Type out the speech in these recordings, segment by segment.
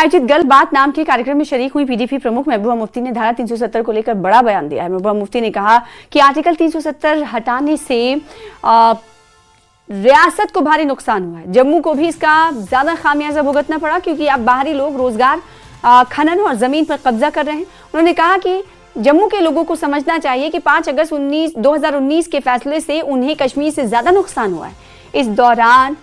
आयोजित गल बात नाम के कार्यक्रम में शरीक हुई पीडीपी प्रमुख महबूबा मुफ्ती ने धारा 370 को लेकर बड़ा बयान दिया है। महबूबा मुफ्ती ने कहा कि आर्टिकल 370 हटाने से रियासत को भारी नुकसान हुआ है। जम्मू को भी इसका ज्यादा खामियाजा भुगतना पड़ा क्योंकि अब बाहरी लोग रोजगार, खनन और जमीन पर कब्जा कर रहे हैं। उन्होंने कहा कि जम्मू के लोगों को समझना चाहिए कि 5 अगस्त 2019 के फैसले से उन्हें कश्मीर से ज्यादा नुकसान हुआ है। इस दौरान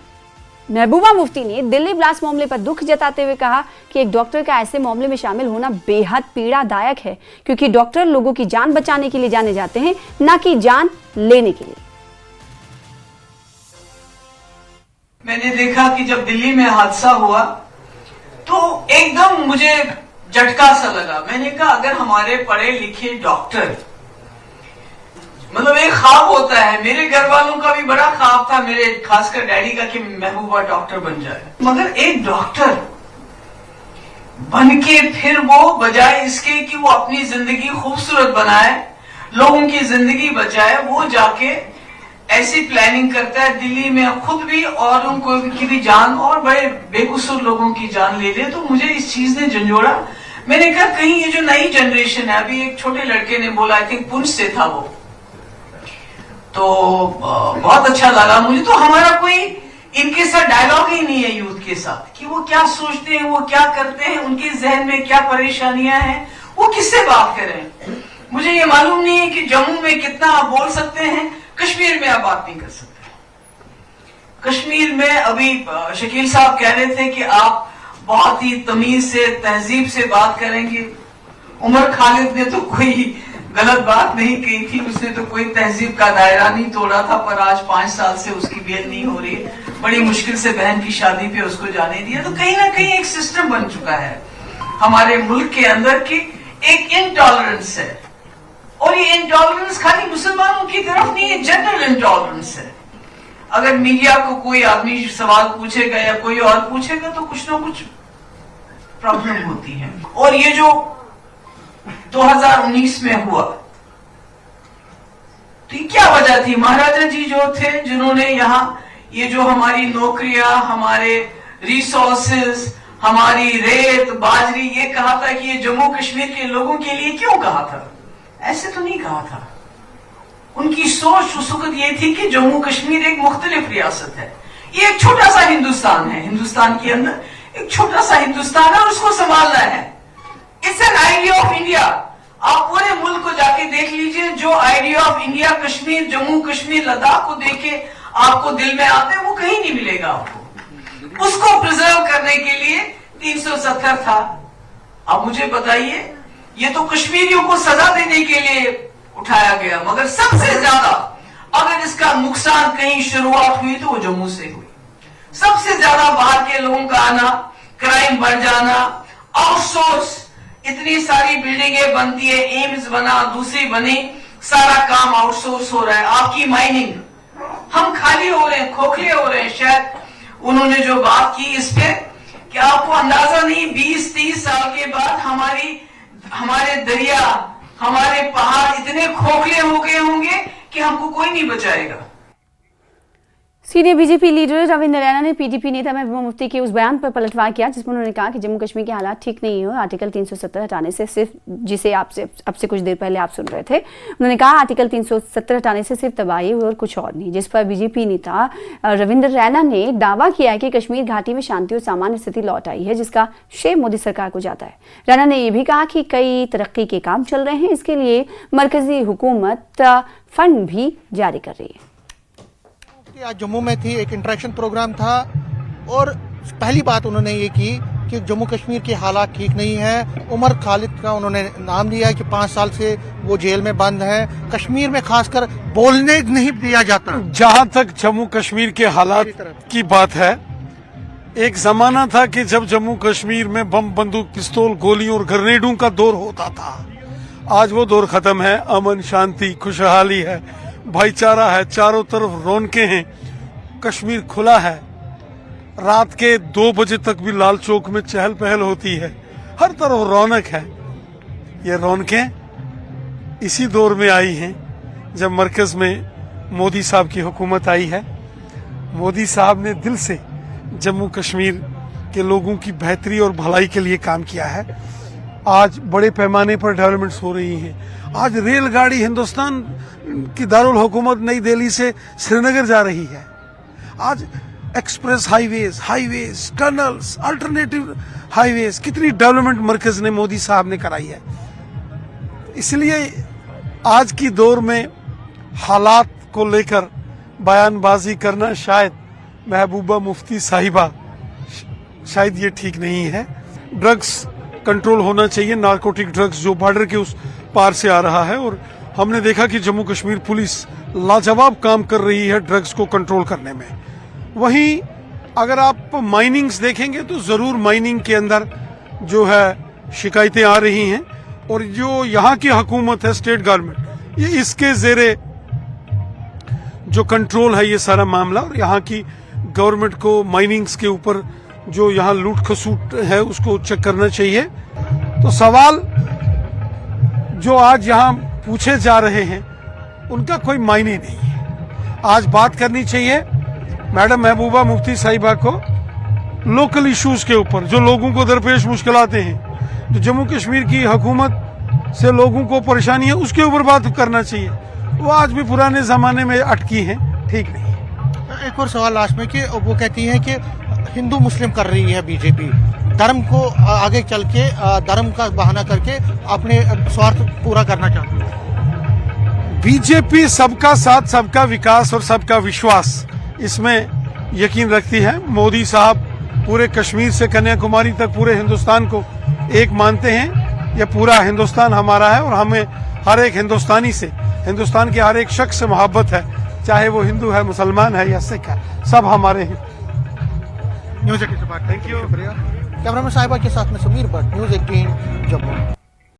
महबूबा मुफ्ती ने दिल्ली ब्लास्ट मामले पर दुख जताते हुए कहा कि एक डॉक्टर का ऐसे मामले में शामिल होना बेहद पीड़ादायक है क्योंकि डॉक्टर लोगों की जान बचाने के लिए जाने जाते हैं, ना कि जान लेने के लिए। मैंने देखा कि जब दिल्ली में हादसा हुआ तो एकदम मुझे झटका सा लगा। मैंने कहा अगर हमारे पढ़े लिखे डॉक्टर, मतलब एक ख्वाब होता है, मेरे घर वालों का भी बड़ा ख्वाब था, मेरे खासकर डैडी का, कि महबूबा डॉक्टर बन जाए, मगर एक डॉक्टर बन के फिर वो बजाय इसके कि वो अपनी जिंदगी खूबसूरत बनाए, लोगों की जिंदगी बचाए, वो जाके ऐसी प्लानिंग करता है दिल्ली में खुद भी और उनको की भी जान और बड़े बेकसूर लोगों की जान ले ले। तो मुझे इस चीज ने झंझोड़ा। मैंने कहा कहीं ये जो नई जनरेशन है, अभी एक छोटे लड़के ने बोला, आई थिंक पुंछ से था वो, तो बहुत अच्छा लगा मुझे। तो हमारा कोई इनके साथ डायलॉग ही नहीं है यूथ के साथ कि वो क्या सोचते हैं, वो क्या करते हैं, उनके जहन में क्या परेशानियां हैं, वो किससे बात करें। मुझे ये मालूम नहीं है कि जम्मू में कितना आप बोल सकते हैं, कश्मीर में आप बात नहीं कर सकते। कश्मीर में अभी शकील साहब कह रहे थे कि आप बहुत ही तमीज से, तहजीब से बात करेंगे। उमर खालिद ने तो कोई गलत बात नहीं कही थी, उसने तो कोई तहजीब का दायरा नहीं तोड़ा था, पर आज 5 साल से उसकी बेल नहीं हो रही है। बड़ी मुश्किल से बहन की शादी पे उसको जाने दिया। तो कहीं ना कहीं एक सिस्टम बन चुका है हमारे मुल्क के अंदर की एक इनटॉलरेंस है, और ये इनटॉलरेंस खाली मुसलमानों की तरफ नहीं है, जनरल इनटॉलरेंस है। अगर मीडिया को कोई आदमी सवाल पूछेगा या कोई और पूछेगा तो कुछ ना कुछ प्रॉब्लम होती है। और ये जो 2019 में हुआ, तो ये क्या वजह थी? महाराजा जी जो थे, जिन्होंने यहाँ ये जो हमारी नौकरियां, हमारे रिसोर्सेज, हमारी रेत, बाजरी, ये कहा था कि ये जम्मू कश्मीर के लोगों के लिए क्यों कहा था? ऐसे तो नहीं कहा था। उनकी सोच उस वक्त ये थी कि जम्मू कश्मीर एक मुख्तलिफ रियासत है, ये एक छोटा सा हिंदुस्तान है, हिंदुस्तान के अंदर एक छोटा सा हिंदुस्तान है, उसको संभालना है। It's an idea of India. आप पूरे मुल्क को जाके देख लीजिए, जो idea of India Kashmir, Jammu Kashmir, Ladakh को देखे आपको दिल में आते हैं, वो कहीं नहीं मिलेगा आपको। उसको प्रिजर्व करने के लिए 370 था। अब मुझे बताइए, ये तो कश्मीरियों को सजा देने के लिए उठाया गया, मगर सबसे ज्यादा अगर इसका नुकसान कहीं शुरुआत हुई तो वो जम्मू से हुई। सबसे ज्यादा बाहर के लोगों का आना, क्राइम बढ़ जाना, आउटसोर्स, इतनी सारी बिल्डिंगें बनती है, एम्स बना, दूसरी बनी, सारा काम आउटसोर्स हो रहा है। आपकी माइनिंग, हम खाली हो रहे हैं, खोखले हो रहे हैं। शायद उन्होंने जो बात की इस पे, कि आपको अंदाजा नहीं, 20-30 साल के बाद हमारे दरिया, हमारे पहाड़ इतने खोखले हो गए होंगे कि हमको कोई नहीं बचाएगा। Senior BJP leader Ravindra Raina ने पीडीपी नेता महबूबा मुफ्ती के उस बयान पर पलटवार किया जिसमें उन्होंने कहा कि जम्मू कश्मीर के हालात ठीक नहीं हो आर्टिकल 370 हटाने से सिर्फ, जिसे अब से कुछ देर पहले आप सुन रहे थे, उन्होंने कहा आर्टिकल 370 हटाने से सिर्फ तबाही हुई और कुछ और नहीं। जिस पर बीजेपी नेता रविंद्र रैना ने दावा किया है कि कश्मीर घाटी में शांति और सामान्य स्थिति लौट आई है, जिसका श्रेय मोदी सरकार को जाता है। रैना ने यह भी कहा कि कई तरक्की के काम चल रहे हैं, इसके लिए मरकजी हुकूमत फंड भी जारी कर रही है। आज जम्मू में थी, एक इंटरेक्शन प्रोग्राम था, और पहली बात उन्होंने ये की कि जम्मू कश्मीर के हालात ठीक नहीं है। उमर खालिद का उन्होंने नाम लिया कि 5 साल से वो जेल में बंद है। कश्मीर में खासकर बोलने नहीं दिया जाता। जहां तक जम्मू कश्मीर के हालात की बात है, एक जमाना था कि जब जम्मू कश्मीर में बम, बंदूक, पिस्तौल, गोलियों और ग्रेनेडों का दौर होता था। आज वो दौर खत्म है। अमन, शांति, खुशहाली है, भाईचारा है, चारों तरफ रौनकें हैं, कश्मीर खुला है। रात के 2 बजे तक भी लाल चौक में चहल पहल होती है, हर तरफ रौनक है। ये रौनकें इसी दौर में आई हैं जब मरकज में मोदी साहब की हुकूमत आई है। मोदी साहब ने दिल से जम्मू कश्मीर के लोगों की बेहतरी और भलाई के लिए काम किया है। आज बड़े पैमाने पर डेवलपमेंट्स हो रही हैं। आज रेलगाड़ी हिंदुस्तान की दारुल हुकूमत नई दिल्ली से श्रीनगर जा रही है। आज express highways, tunnels, alternative highways, कितनी डेवलपमेंट मरकज ने मोदी साहब ने कराई है। इसलिए आज की दौर में हालात को लेकर बयानबाजी करना शायद महबूबा मुफ्ती साहिबा शायद ये ठीक नहीं है। ड्रग्स कंट्रोल होना चाहिए, नारकोटिक ड्रग्स जो बॉर्डर के उस पार से आ रहा है, और हमने देखा कि जम्मू कश्मीर पुलिस लाजवाब काम कर रही है ड्रग्स को कंट्रोल करने में। वहीं अगर आप माइनिंग्स देखेंगे तो जरूर माइनिंग के अंदर जो है शिकायतें आ रही हैं, और जो यहाँ की हुकूमत है, स्टेट गवर्नमेंट, ये इसके जेरे जो कंट्रोल है ये सारा मामला, और यहाँ की गवर्नमेंट को माइनिंग्स के ऊपर जो यहाँ लूट खसूट है उसको चेक करना चाहिए। तो सवाल जो आज यहाँ पूछे जा रहे हैं उनका कोई मायने नहीं है। आज बात करनी चाहिए मैडम महबूबा मुफ्ती साहिबा को लोकल इश्यूज के ऊपर, जो लोगों को दरपेश मुश्किलातें हैं, जो जम्मू कश्मीर की हुकूमत से लोगों को परेशानी है, उसके ऊपर बात करना चाहिए। वो आज भी पुराने जमाने में अटकी हैं, ठीक नहीं। एक और सवाल लास्ट में कि वो कहती हैं कि हिंदू मुस्लिम कर रही है बीजेपी, धर्म को आगे चल के धर्म का बहाना करके अपने स्वार्थ पूरा करना चाहती है। बीजेपी सबका साथ, सबका विकास और सबका विश्वास, इसमें यकीन रखती है। मोदी साहब पूरे कश्मीर से कन्याकुमारी तक पूरे हिंदुस्तान को एक मानते हैं। यह पूरा हिंदुस्तान हमारा है और हमें हर एक हिंदुस्तानी से, हिंदुस्तान के हर एक शख्स से मोहब्बत है, चाहे वो हिंदू है, मुसलमान है या सिख है, सब हमारे हैं। न्यूज़ 18 से बात, थैंक यू। कैमरामैन साहिबा के साथ में समीर भट्ट, न्यूज़ 18